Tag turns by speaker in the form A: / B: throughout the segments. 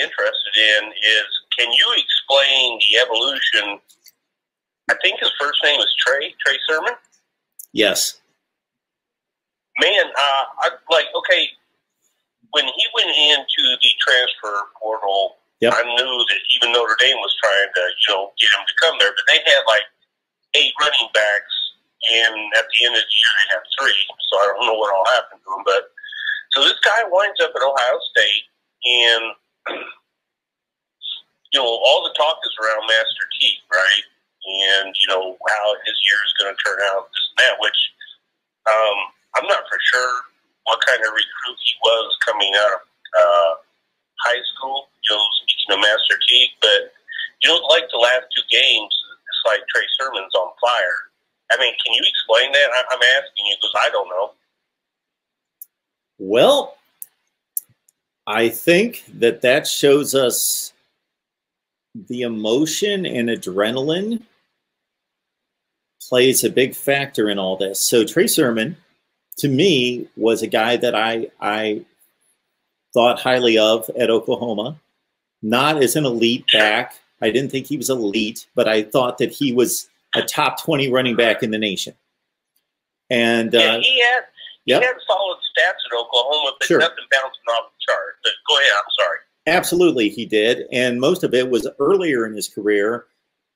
A: interested in is, can you explain the evolution? I think his first name is Trey Sermon.
B: Yes.
A: Man, okay, when he went into the transfer portal,
B: yep.
A: I knew that even Notre Dame was trying to, get him to come there, but they had like 8 running backs, and at the end of the year they had 3, so I don't know what all happened to him, but so this guy winds up at Ohio State, and all the talk is around Master T, right? And how his year is going to turn out, this and that, which I'm not for sure what kind of recruit he was coming out of high school, speaking of Master T, but like the last 2 games, it's like Trey Sermon's on fire. I mean, can you explain that? I'm asking you because I don't know.
B: Well, I think that shows us the emotion and adrenaline plays a big factor in all this. So Trey Sermon, to me, was a guy that I thought highly of at Oklahoma. Not as an elite back. I didn't think he was elite, but I thought that he was a top 20 running back in the nation. And
A: he had solid stats at Oklahoma, but
B: sure.
A: Nothing bouncing off the chart. But go ahead, I'm sorry.
B: Absolutely, he did. And most of it was earlier in his career.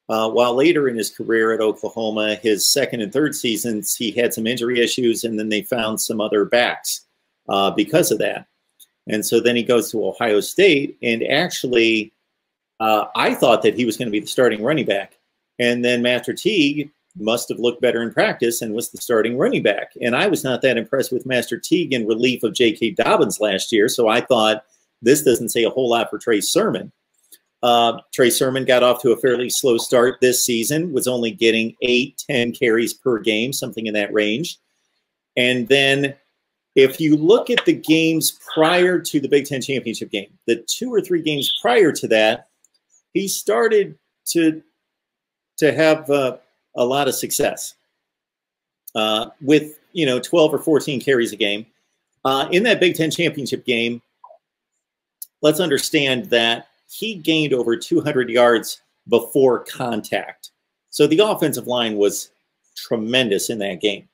B: While later in his career at Oklahoma, his second and third seasons, he had some injury issues, and then they found some other backs because of that. And so then he goes to Ohio State, and actually I thought that he was going to be the starting running back. And then Master Teague must have looked better in practice and was the starting running back. And I was not that impressed with Master Teague in relief of J.K. Dobbins last year, so I thought this doesn't say a whole lot for Trey Sermon. Trey Sermon got off to a fairly slow start this season, was only getting 8-10 carries per game, something in that range. And then if you look at the games prior to the Big Ten championship game, the 2 or 3 games prior to that, he started to have a lot of success with 12 or 14 carries a game. In that Big Ten championship game, let's understand that he gained over 200 yards before contact. So the offensive line was tremendous in that game,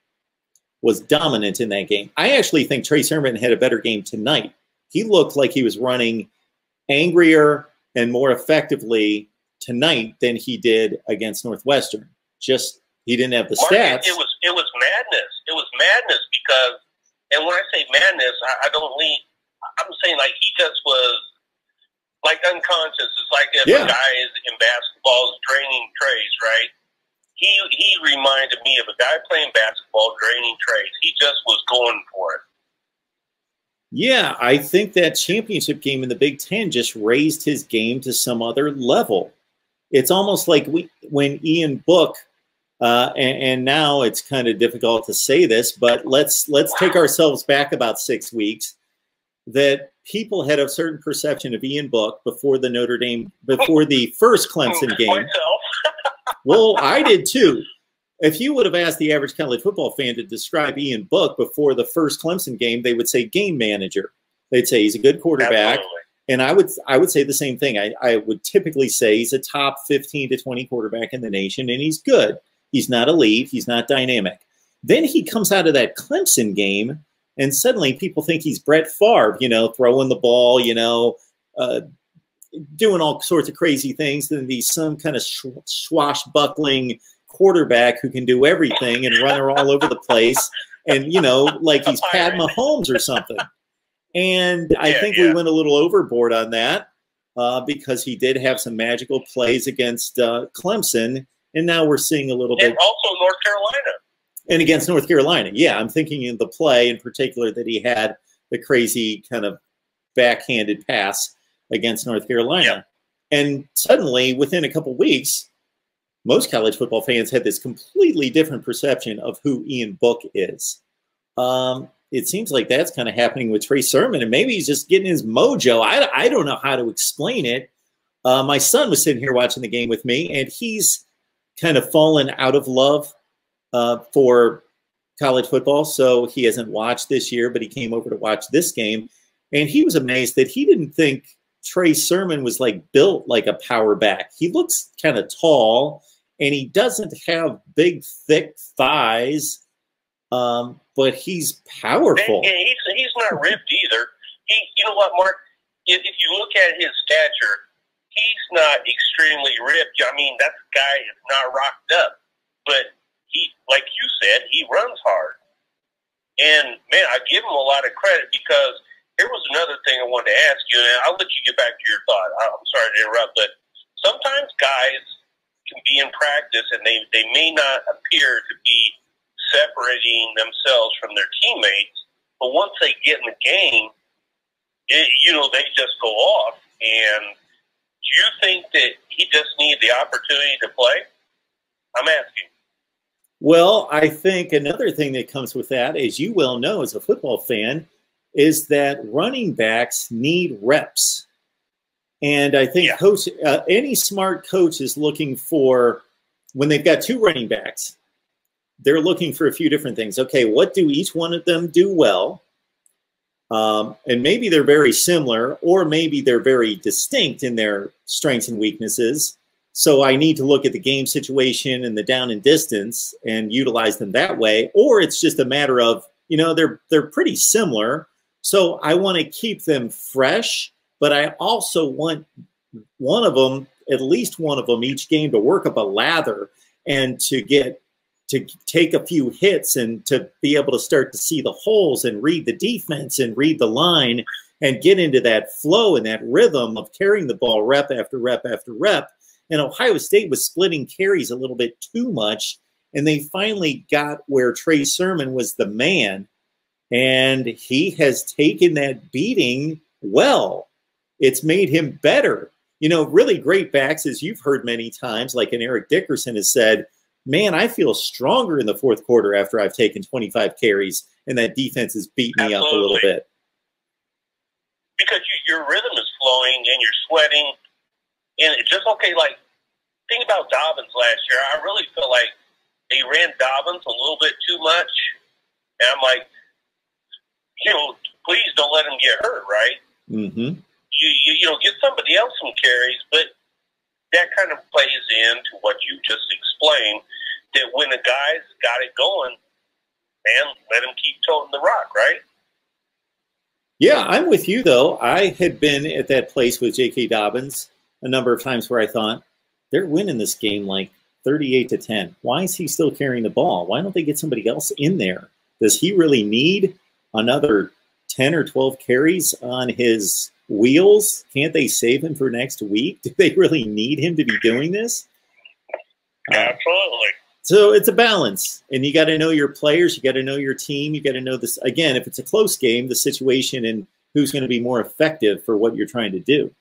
B: was dominant in that game. I actually think Trey Sermon had a better game tonight. He looked like he was running angrier and more effectively tonight than he did against Northwestern. Just he didn't have the stats.
A: It was madness. It was madness because, and when I say madness, I don't mean, I'm saying like he just was like unconscious. It's like if a guy is in basketball is draining trays, right? He reminded me of a guy playing basketball draining trays. He just was going for it.
B: Yeah, I think that championship game in the Big Ten just raised his game to some other level. It's almost like when Ian Book, and now it's kind of difficult to say this, but let's take ourselves back about 6 weeks, that people had a certain perception of Ian Book before the first Clemson game. Well, I did too. If you would have asked the average college football fan to describe Ian Book before the first Clemson game, they would say game manager. They'd say he's a good quarterback. Absolutely. And I would say the same thing. I would typically say he's a top 15 to 20 quarterback in the nation, and he's good. He's not elite. He's not dynamic. Then he comes out of that Clemson game, and suddenly people think he's Brett Favre, throwing the ball, doing all sorts of crazy things. Then he's some kind of swashbuckling quarterback who can do everything and run all over the place, and like he's Pat Mahomes or something. And I think we went a little overboard on that because he did have some magical plays against Clemson, and now we're seeing a little bit.
A: And also North Carolina.
B: And against North Carolina, yeah, I'm thinking in the play in particular that he had the crazy kind of backhanded pass against North Carolina. Yeah. And suddenly, within a couple weeks, most college football fans had this completely different perception of who Ian Book is. It seems like that's kind of happening with Trey Sermon, and maybe he's just getting his mojo. I don't know how to explain it. My son was sitting here watching the game with me, and he's kind of fallen out of love for college football, so he hasn't watched this year, but he came over to watch this game, and he was amazed that he didn't think Trey Sermon was like built like a power back. He looks kind of tall, and he doesn't have big, thick thighs, but he's powerful.
A: And he's not ripped either. You know what, Mark? If you look at his stature, he's not extremely ripped. I mean, that guy is not rocked up, but he, like you said, he runs hard. And man, I give him a lot of credit, because here was another thing I wanted to ask you, and I'll let you get back to your thought. I'm sorry to interrupt, but sometimes guys can be in practice and they may not appear to be separating themselves from their teammates, but once they get in the game, they just go off. And do you think that he just needs the opportunity to play? I'm asking.
B: Well, I think another thing that comes with that, as you well know as a football fan, is that running backs need reps. And I think any smart coach is looking for, when they've got two running backs, they're looking for a few different things. Okay, what do each one of them do well? And maybe they're very similar, or maybe they're very distinct in their strengths and weaknesses. So I need to look at the game situation and the down and distance and utilize them that way. Or it's just a matter of, they're pretty similar. So I want to keep them fresh, but I also want one of them, at least one of them each game, to work up a lather and to take a few hits and to be able to start to see the holes and read the defense and read the line and get into that flow and that rhythm of carrying the ball rep after rep after rep. And Ohio State was splitting carries a little bit too much, and they finally got where Trey Sermon was the man, and he has taken that beating well. It's made him better. Really great backs, as you've heard many times, like an Eric Dickerson has said, man, I feel stronger in the fourth quarter after I've taken 25 carries and that defense has beat me up a little bit.
A: Because your rhythm is flowing and you're sweating. And it's just okay, like, think about Dobbins last year. I really feel like they ran Dobbins a little bit too much. And I'm like, please don't let him get hurt, right?
B: Mm-hmm.
A: Get somebody else some carries, but that kind of plays into what you just explained, that when a guy's got it going, man, let him keep toting the rock, right?
B: Yeah, I'm with you, though. I had been at that place with J.K. Dobbins a number of times where I thought, they're winning this game like 38-10. Why is he still carrying the ball? Why don't they get somebody else in there? Does he really need another 10 or 12 carries on his wheels? Can't they save him for next week? Do they really need him to be doing this?
A: Absolutely.
B: So it's a balance, and you got to know your players. You got to know your team. You got to know this. Again, if it's a close game, the situation and who's going to be more effective for what you're trying to do.